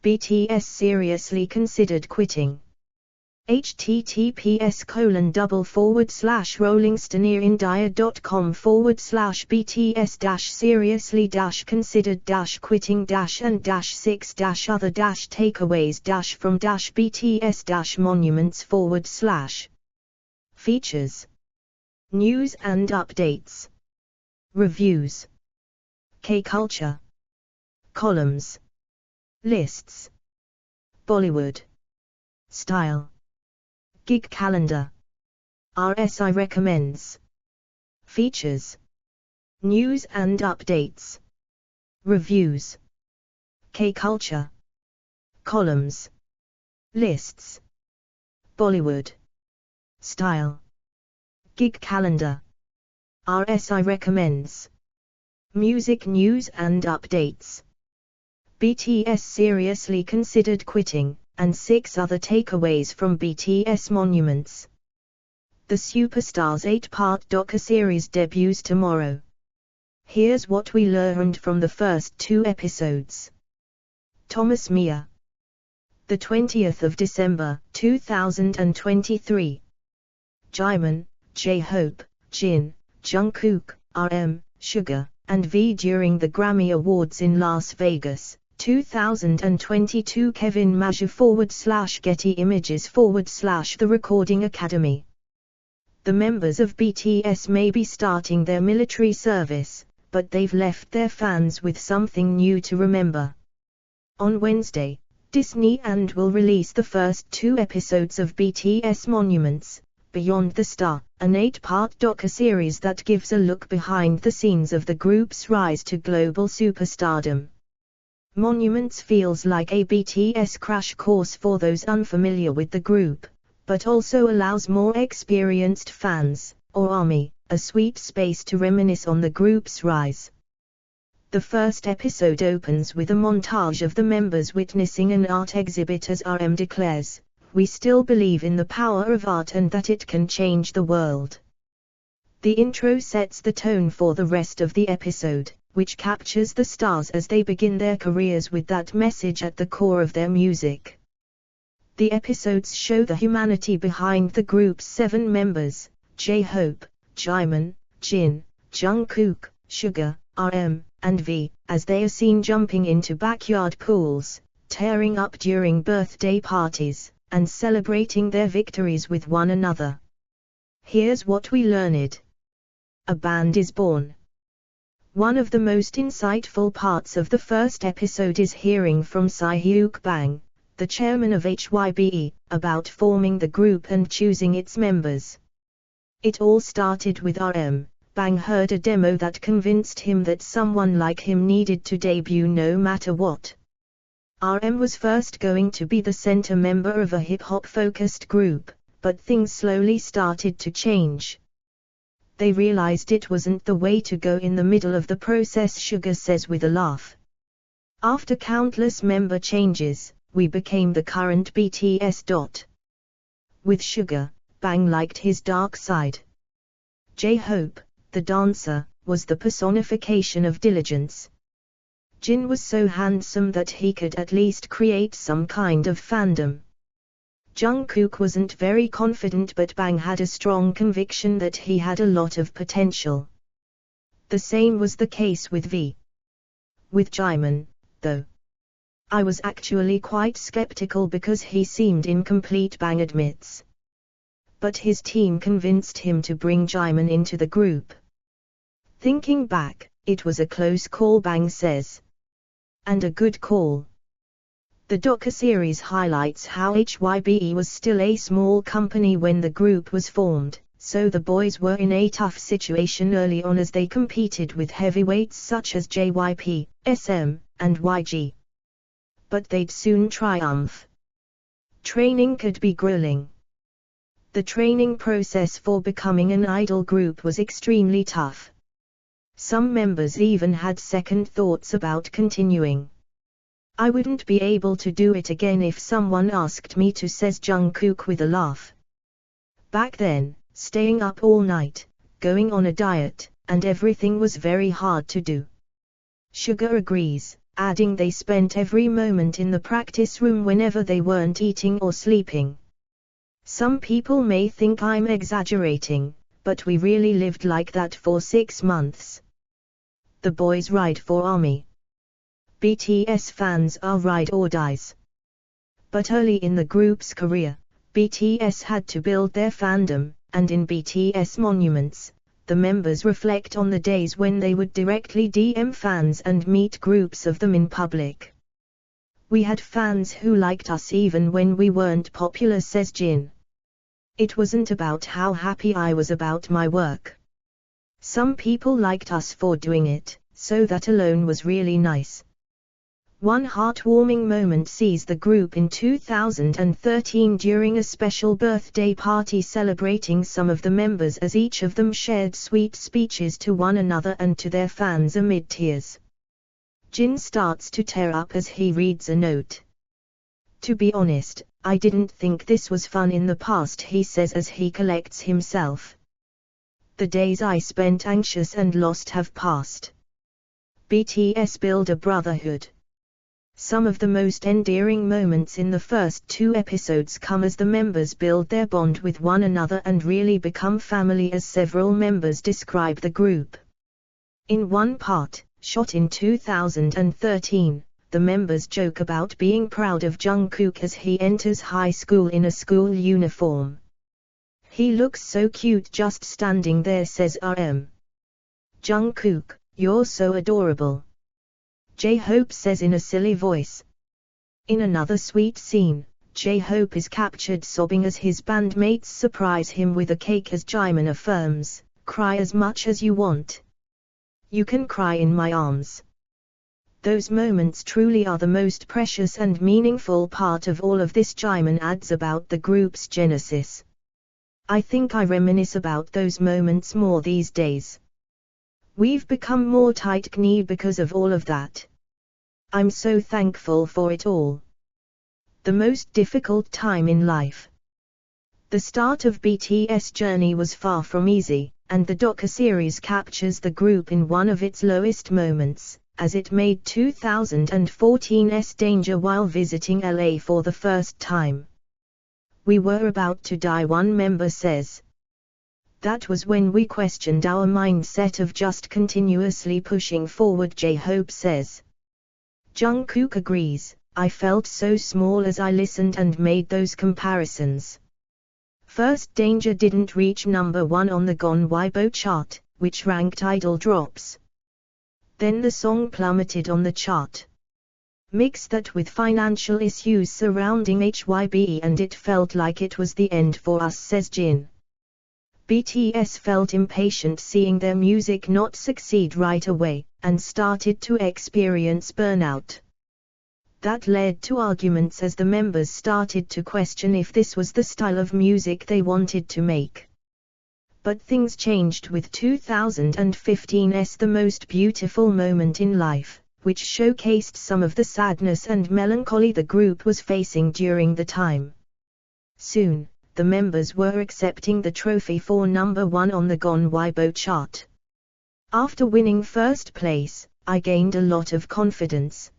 BTS seriously considered quitting. https://rollingstonerindia.com/BTS seriously considered-quitting-and-6 Features, news and updates, reviews, K-culture, columns, lists, Bollywood, style, gig calendar, RSI recommends. Features, news and updates, reviews, K-culture, columns, lists, Bollywood, style, gig calendar, RSI recommends. Music news and updates. BTS seriously considered quitting, and 6 other takeaways from BTS monuments. The Superstars 8-part docu-series debuts tomorrow. Here's what we learned from the first 2 episodes. Thomas Mia. The 20th of December, 2023. Jimin, J-Hope, Jin, Jungkook, RM, Suga, and V during the Grammy Awards in Las Vegas, 2022. Kevin Major /Getty Images /The Recording Academy. The members of BTS may be starting their military service, but they've left their fans with something new to remember. On Wednesday, Disney and will release the first 2 episodes of BTS Monuments, Beyond the Star, an 8-part docu-series that gives a look behind the scenes of the group's rise to global superstardom. Monuments feels like a BTS crash course for those unfamiliar with the group, but also allows more experienced fans, or ARMY, a sweet space to reminisce on the group's rise. The first episode opens with a montage of the members witnessing an art exhibit as RM declares, "We still believe in the power of art and that it can change the world." The intro sets the tone for the rest of the episode, which captures the stars as they begin their careers with that message at the core of their music. The episodes show the humanity behind the group's 7 members, J-Hope, Jimin, Jin, Jungkook, Suga, RM, and V, as they are seen jumping into backyard pools, tearing up during birthday parties, and celebrating their victories with one another. Here's what we learned. A band is born. One of the most insightful parts of the first episode is hearing from Se-hyuk Bang, the chairman of HYBE, about forming the group and choosing its members. It all started with RM. Bang heard a demo that convinced him that someone like him needed to debut no matter what. RM was first going to be the center member of a hip-hop-focused group, but things slowly started to change. They realized it wasn't the way to go in the middle of the process, Suga says with a laugh. After countless member changes, we became the current BTS. With Suga, Bang liked his dark side. J-Hope, the dancer, was the personification of diligence. Jin was so handsome that he could at least create some kind of fandom. Jungkook wasn't very confident, but Bang had a strong conviction that he had a lot of potential. The same was the case with V. With Jimin, though, I was actually quite skeptical because he seemed incomplete, Bang admits. But his team convinced him to bring Jimin into the group. Thinking back, it was a close call, Bang says. And a good call. The docu-series highlights how HYBE was still a small company when the group was formed, so the boys were in a tough situation early on as they competed with heavyweights such as JYP, SM, and YG. But they'd soon triumph. Training could be grueling. The training process for becoming an idol group was extremely tough. Some members even had second thoughts about continuing. I wouldn't be able to do it again if someone asked me to, says Jungkook with a laugh. Back then, staying up all night, going on a diet, and everything was very hard to do. Suga agrees, adding they spent every moment in the practice room whenever they weren't eating or sleeping. Some people may think I'm exaggerating, but we really lived like that for 6 months. The boys ride for army. BTS fans are ride or dies. But early in the group's career, BTS had to build their fandom, and in BTS Monuments, the members reflect on the days when they would directly DM fans and meet groups of them in public. We had fans who liked us even when we weren't popular, says Jin. It wasn't about how happy I was about my work. Some people liked us for doing it, so that alone was really nice. One heartwarming moment sees the group in 2013 during a special birthday party celebrating some of the members as each of them shared sweet speeches to one another and to their fans amid tears. Jin starts to tear up as he reads a note. To be honest, I didn't think this was fun in the past, he says as he collects himself. The days I spent anxious and lost have passed. BTS build a brotherhood. Some of the most endearing moments in the first 2 episodes come as the members build their bond with one another and really become family, as several members describe the group. In one part, shot in 2013, the members joke about being proud of Jungkook as he enters high school in a school uniform. He looks so cute just standing there, says RM. Jungkook, you're so adorable. J-Hope says in a silly voice. In another sweet scene, J-Hope is captured sobbing as his bandmates surprise him with a cake as Jimin affirms, cry as much as you want. You can cry in my arms. Those moments truly are the most precious and meaningful part of all of this, Jimin adds about the group's genesis. I think I reminisce about those moments more these days. We've become more tight-knit because of all of that. I'm so thankful for it all. The most difficult time in life. The start of BTS journey was far from easy, and the docu-series captures the group in one of its lowest moments, as it made 2014's Danger while visiting LA for the first time. We were about to die, one member says. That was when we questioned our mindset of just continuously pushing forward, J-Hope says. Jungkook agrees, I felt so small as I listened and made those comparisons. First, Danger didn't reach number 1 on the Gon Weibo chart, which ranked idol drops. Then the song plummeted on the chart. Mix that with financial issues surrounding HYBE and it felt like it was the end for us, says Jin. BTS felt impatient seeing their music not succeed right away, and started to experience burnout. That led to arguments as the members started to question if this was the style of music they wanted to make. But things changed with 2015's The Most Beautiful Moment in Life, which showcased some of the sadness and melancholy the group was facing during the time. Soon, the members were accepting the trophy for number 1 on the Gon Weibo chart. After winning first place, I gained a lot of confidence.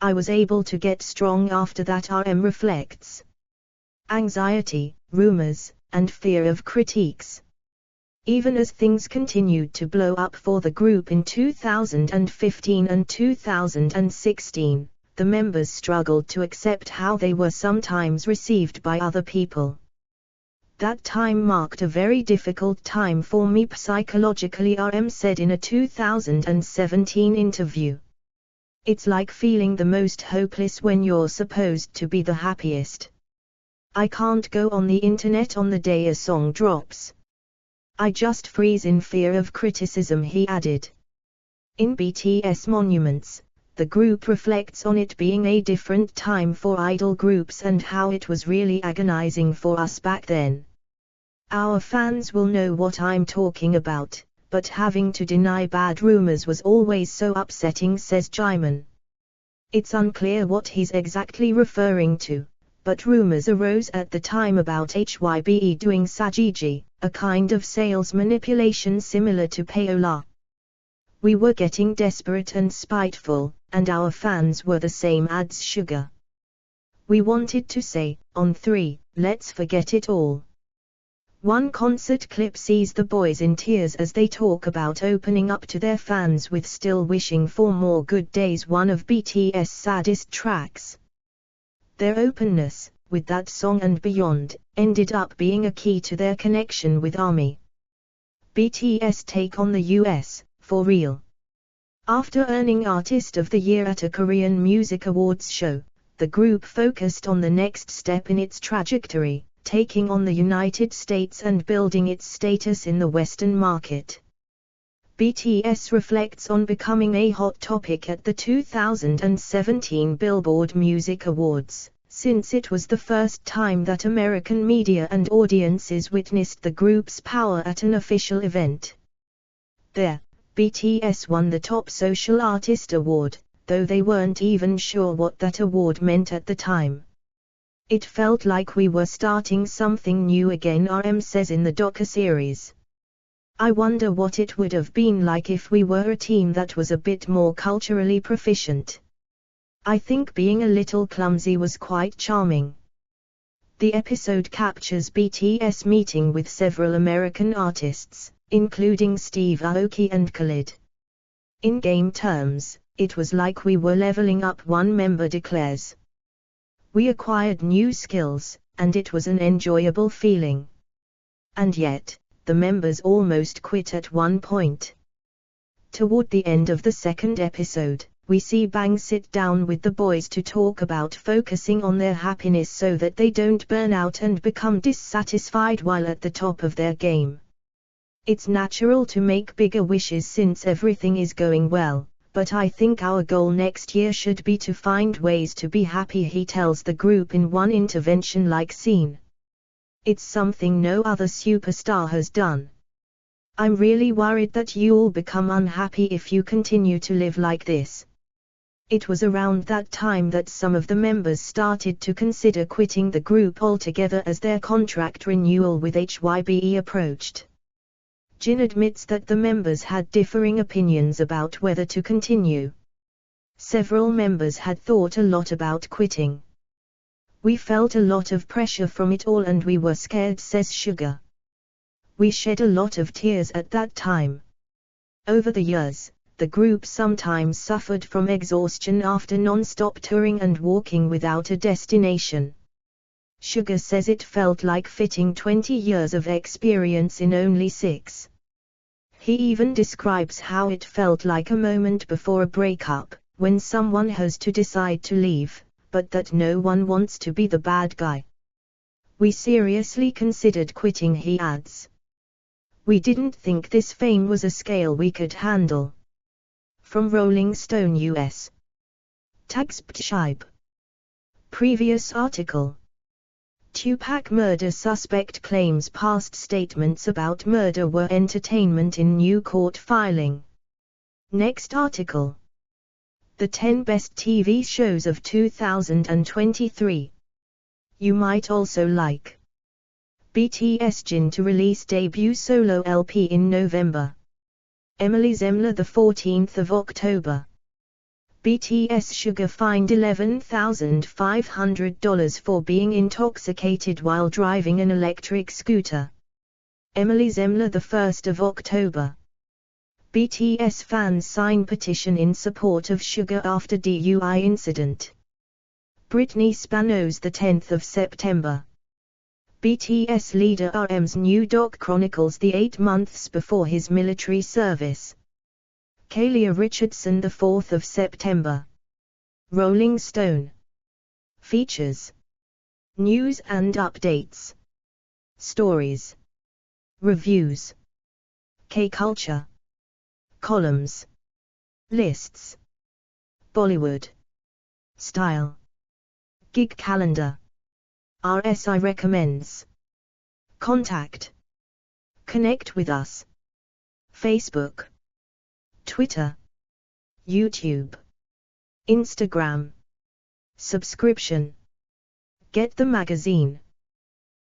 I was able to get strong after that, RM reflects. Anxiety, rumors, and fear of critiques. Even as things continued to blow up for the group in 2015 and 2016, the members struggled to accept how they were sometimes received by other people. That time marked a very difficult time for me psychologically, RM said in a 2017 interview. It's like feeling the most hopeless when you're supposed to be the happiest. I can't go on the internet on the day a song drops. I just freeze in fear of criticism, he added. In BTS Monuments, the group reflects on it being a different time for idol groups and how it was really agonizing for us back then. Our fans will know what I'm talking about, but having to deny bad rumors was always so upsetting, says Jimin. It's unclear what he's exactly referring to, but rumors arose at the time about HYBE doing sajiji, a kind of sales manipulation similar to payola. We were getting desperate and spiteful, and our fans were the same as Sugar. We wanted to say, on 3, let's forget it all. One concert clip sees the boys in tears as they talk about opening up to their fans with Still Wishing for More Good Days, one of BTS' saddest tracks. Their openness, with that song and beyond, ended up being a key to their connection with ARMY. BTS take on the US, for real. After earning Artist of the Year at a Korean Music Awards show, the group focused on the next step in its trajectory, taking on the United States and building its status in the Western market. BTS reflects on becoming a hot topic at the 2017 Billboard Music Awards, since it was the first time that American media and audiences witnessed the group's power at an official event. There, BTS won the Top Social Artist Award, though they weren't even sure what that award meant at the time. It felt like we were starting something new again, RM says in the docu-series. I wonder what it would have been like if we were a team that was a bit more culturally proficient. I think being a little clumsy was quite charming. The episode captures BTS meeting with several American artists, including Steve Aoki and Khalid. In game terms, it was like we were leveling up, one member declares. We acquired new skills, and it was an enjoyable feeling. And yet, the members almost quit at one point. Toward the end of the second episode, we see Bang sit down with the boys to talk about focusing on their happiness so that they don't burn out and become dissatisfied while at the top of their game. It's natural to make bigger wishes since everything is going well, but I think our goal next year should be to find ways to be happy, he tells the group in one intervention-like scene. It's something no other superstar has done. I'm really worried that you'll become unhappy if you continue to live like this. It was around that time that some of the members started to consider quitting the group altogether as their contract renewal with HYBE approached. Jin admits that the members had differing opinions about whether to continue. Several members had thought a lot about quitting. We felt a lot of pressure from it all and we were scared, says Sugar. We shed a lot of tears at that time. Over the years, the group sometimes suffered from exhaustion after non-stop touring and walking without a destination. Sugar says it felt like fitting 20 years of experience in only 6. He even describes how it felt like a moment before a breakup, when someone has to decide to leave, but that no one wants to be the bad guy. We seriously considered quitting, he adds. We didn't think this fame was a scale we could handle. From Rolling Stone US. Tags Ptshibe. Previous article. Tupac murder suspect claims past statements about murder were entertainment in new court filing. Next article. The 10 best TV shows of 2023. You might also like. BTS Jin to release debut solo LP in November. Emily Zemler the 14th of October. BTS Sugar fined $11,500 for being intoxicated while driving an electric scooter. Emily Zemler the 1st of October. BTS fans sign petition in support of Sugar after DUI incident. Britney Spears the 10th of September. BTS leader RM's new doc chronicles the 8 months before his military service. Kalia Richardson the 4th of September. Rolling Stone. Features. News and updates. Stories. Reviews. K-Culture. Columns. Lists. Bollywood. Style. Gig calendar. RSI recommends. Contact. Connect with us. Facebook. Twitter. YouTube. Instagram. Subscription. Get the magazine.